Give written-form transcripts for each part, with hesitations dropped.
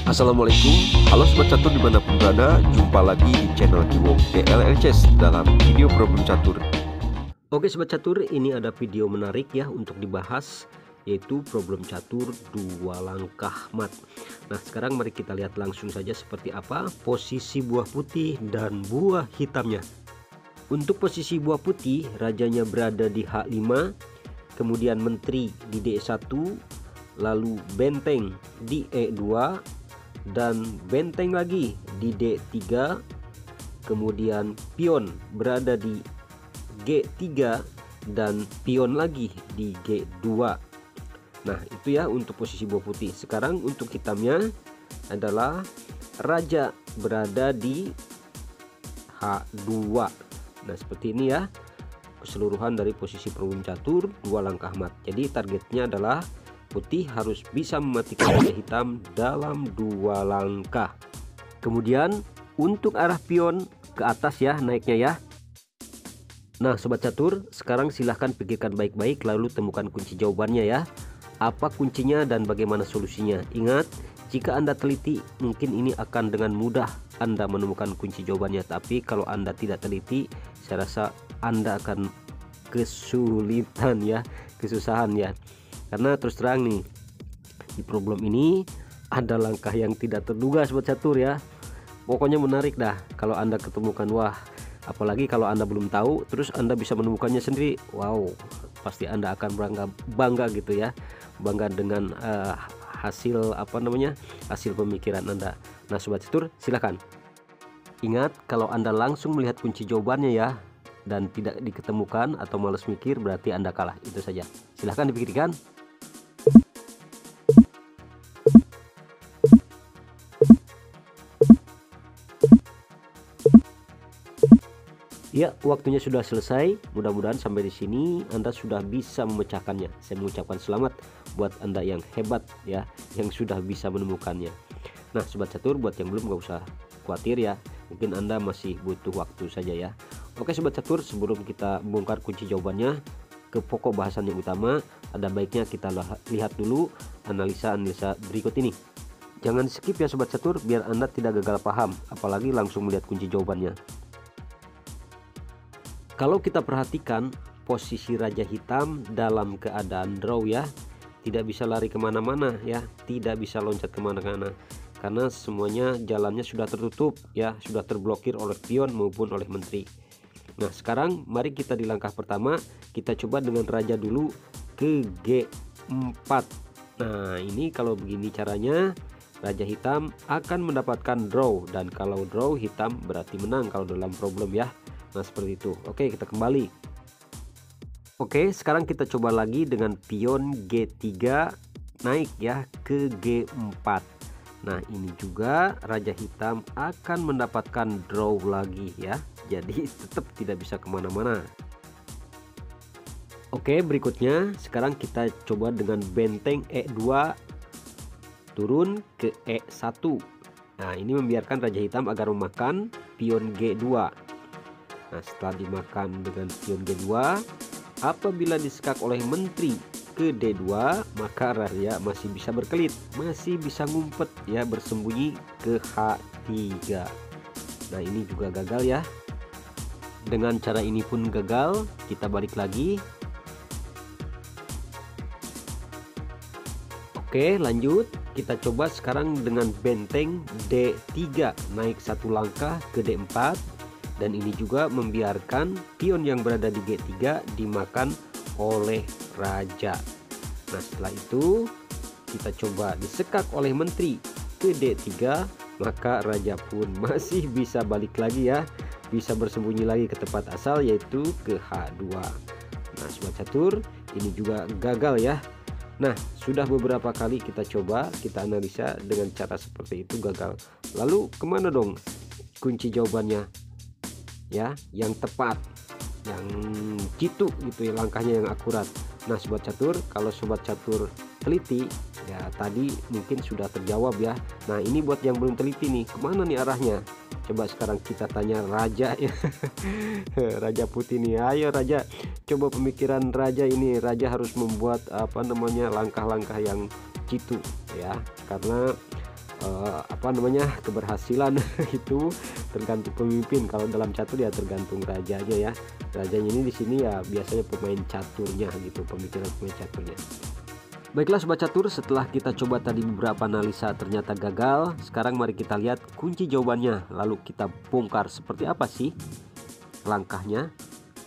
Assalamualaikum, halo Sobat Catur dimanapun berada. Jumpa lagi di channel Kiwong TLLCS dalam video problem catur. Oke Sobat Catur, ini ada video menarik ya untuk dibahas, yaitu problem catur dua langkah mat. Nah sekarang mari kita lihat langsung saja seperti apa posisi buah putih dan buah hitamnya. Untuk posisi buah putih, rajanya berada di H5, kemudian menteri di D1, lalu benteng di E2, dan benteng lagi di D3, kemudian pion berada di G3 dan pion lagi di G2. Nah itu ya untuk posisi buah putih. Sekarang untuk hitamnya adalah raja berada di H2. Nah seperti ini ya keseluruhan dari posisi problem catur dua langkah mat. Jadi targetnya adalah putih harus bisa mematikan raja hitam dalam dua langkah. Kemudian untuk arah pion ke atas ya naiknya ya. Nah Sobat Catur, sekarang silahkan pikirkan baik-baik lalu temukan kunci jawabannya ya. Apa kuncinya dan bagaimana solusinya. Ingat, jika Anda teliti mungkin ini akan dengan mudah Anda menemukan kunci jawabannya. Tapi kalau Anda tidak teliti, saya rasa Anda akan kesulitan ya, kesusahan ya. Karena terus terang nih, di problem ini ada langkah yang tidak terduga Sobat Catur ya. Pokoknya menarik dah kalau Anda ketemukan. Wah, apalagi kalau Anda belum tahu terus Anda bisa menemukannya sendiri. Wow, pasti Anda akan bangga gitu ya. Bangga dengan hasil hasil pemikiran Anda. Nah Sobat Catur, silahkan ingat, kalau Anda langsung melihat kunci jawabannya ya dan tidak diketemukan atau malas mikir, berarti Anda kalah. Itu saja, silahkan dipikirkan. Ya, waktunya sudah selesai. Mudah-mudahan sampai di sini Anda sudah bisa memecahkannya. Saya mengucapkan selamat buat Anda yang hebat ya, yang sudah bisa menemukannya. Nah Sobat Catur, buat yang belum gak usah khawatir ya, mungkin Anda masih butuh waktu saja ya. Oke Sobat Catur, sebelum kita bongkar kunci jawabannya ke pokok bahasan yang utama, ada baiknya kita lihat dulu analisa berikut ini. Jangan skip ya Sobat Catur, biar Anda tidak gagal paham, apalagi langsung melihat kunci jawabannya. Kalau kita perhatikan posisi raja hitam dalam keadaan draw ya, tidak bisa lari kemana-mana ya, tidak bisa loncat kemana-mana karena semuanya jalannya sudah tertutup ya, sudah terblokir oleh pion maupun oleh menteri. Nah sekarang mari kita di langkah pertama kita coba dengan raja dulu ke G4. Nah ini kalau begini caranya, raja hitam akan mendapatkan draw, dan kalau draw hitam berarti menang kalau dalam problem ya. Nah seperti itu. Oke, kita kembali. Oke, sekarang kita coba lagi dengan pion G3 naik ya ke G4. Nah ini juga raja hitam akan mendapatkan draw lagi ya, jadi tetap tidak bisa kemana-mana. Oke, berikutnya sekarang kita coba dengan benteng E2 turun ke E1. Nah ini membiarkan raja hitam agar memakan pion G2. Nah setelah dimakan dengan pion G2, apabila disekak oleh menteri ke D2, maka raja masih bisa berkelit, masih bisa ngumpet ya, bersembunyi ke H3. Nah ini juga gagal ya. Dengan cara ini pun gagal. Kita balik lagi. Oke lanjut, kita coba sekarang dengan benteng D3 naik satu langkah ke D4. Dan ini juga membiarkan pion yang berada di G3 dimakan oleh raja. Nah setelah itu kita coba disekak oleh menteri ke D3, maka raja pun masih bisa balik lagi ya, bisa bersembunyi lagi ke tempat asal yaitu ke H2. Nah Sobat Catur, ini juga gagal ya. Nah sudah beberapa kali kita coba, kita analisa dengan cara seperti itu gagal. Lalu kemana dong kunci jawabannya ya, yang tepat, yang jitu gitu ya, langkahnya yang akurat. Nah Sobat Catur, kalau Sobat Catur teliti ya tadi mungkin sudah terjawab ya. Nah ini buat yang belum teliti nih, kemana nih arahnya, coba sekarang kita tanya raja ya. Raja putih nih, ayo raja, coba pemikiran raja ini. Raja harus membuat langkah-langkah yang jitu ya, karena apa namanya, keberhasilan itu tergantung pemimpin. Kalau dalam catur ya tergantung rajanya ya. Rajanya ini di sini ya biasanya pemain caturnya gitu, pemikiran pemain caturnya. Baiklah sobat catur, setelah kita coba tadi beberapa analisa ternyata gagal. Sekarang mari kita lihat kunci jawabannya, lalu kita bongkar seperti apa sih langkahnya.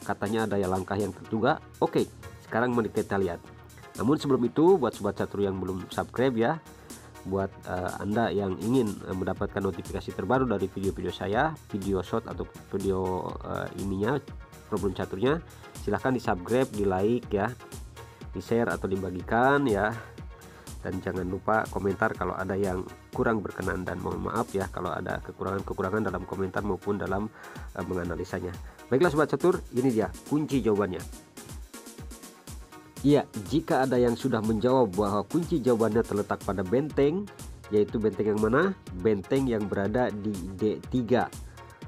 Katanya ada ya langkah yang terduga. Oke, sekarang mari kita lihat. Namun sebelum itu, buat sobat catur yang belum subscribe ya, buat Anda yang ingin mendapatkan notifikasi terbaru dari video-video saya, video short atau video ininya, problem caturnya, silahkan di subscribe, di like ya, di share atau dibagikan ya, dan jangan lupa komentar kalau ada yang kurang berkenan, dan mohon maaf ya kalau ada kekurangan dalam komentar maupun dalam menganalisanya. Baiklah sobat catur, ini dia kunci jawabannya. Iya, jika ada yang sudah menjawab bahwa kunci jawabannya terletak pada benteng, yaitu benteng yang mana? Benteng yang berada di D3.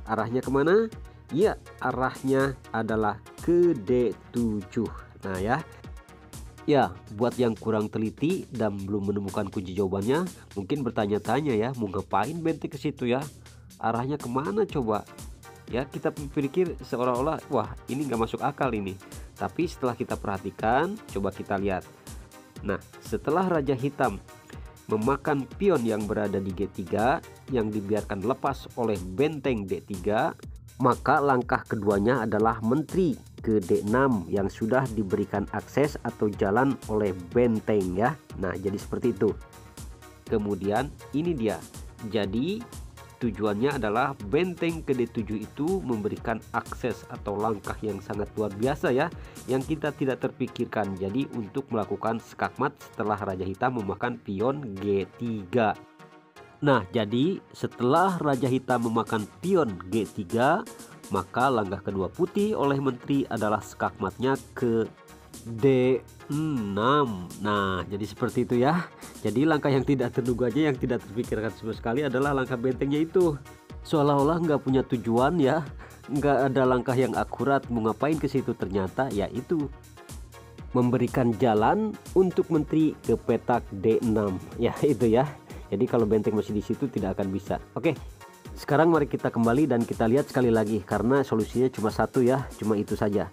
Arahnya kemana? Iya, arahnya adalah ke D7. Nah ya, buat yang kurang teliti dan belum menemukan kunci jawabannya, mungkin bertanya-tanya ya, mau ngapain benteng ke situ ya? Arahnya kemana coba? Ya, kita pikir seolah-olah, wah ini nggak masuk akal ini. Tapi setelah kita perhatikan, coba kita lihat. Nah, setelah Raja Hitam memakan pion yang berada di G3 yang dibiarkan lepas oleh benteng D3, maka langkah keduanya adalah menteri ke D6 yang sudah diberikan akses atau jalan oleh benteng ya. Nah, jadi seperti itu. Kemudian ini dia. Jadi tujuannya adalah benteng ke D7 itu memberikan akses atau langkah yang sangat luar biasa ya, yang kita tidak terpikirkan. Jadi untuk melakukan skakmat setelah Raja Hitam memakan pion G3. Nah, jadi setelah Raja Hitam memakan pion G3, maka langkah kedua putih oleh menteri adalah skakmatnya ke D6. Nah, jadi seperti itu ya. Jadi langkah yang tidak terduganya, yang tidak terpikirkan sama sekali adalah langkah bentengnya itu. Seolah-olah nggak punya tujuan ya, nggak ada langkah yang akurat mau ngapain ke situ. Ternyata ya itu memberikan jalan untuk menteri ke petak D6 ya, itu ya. Jadi kalau benteng masih di situ tidak akan bisa. Oke, sekarang mari kita kembali dan kita lihat sekali lagi, karena solusinya cuma satu ya, cuma itu saja.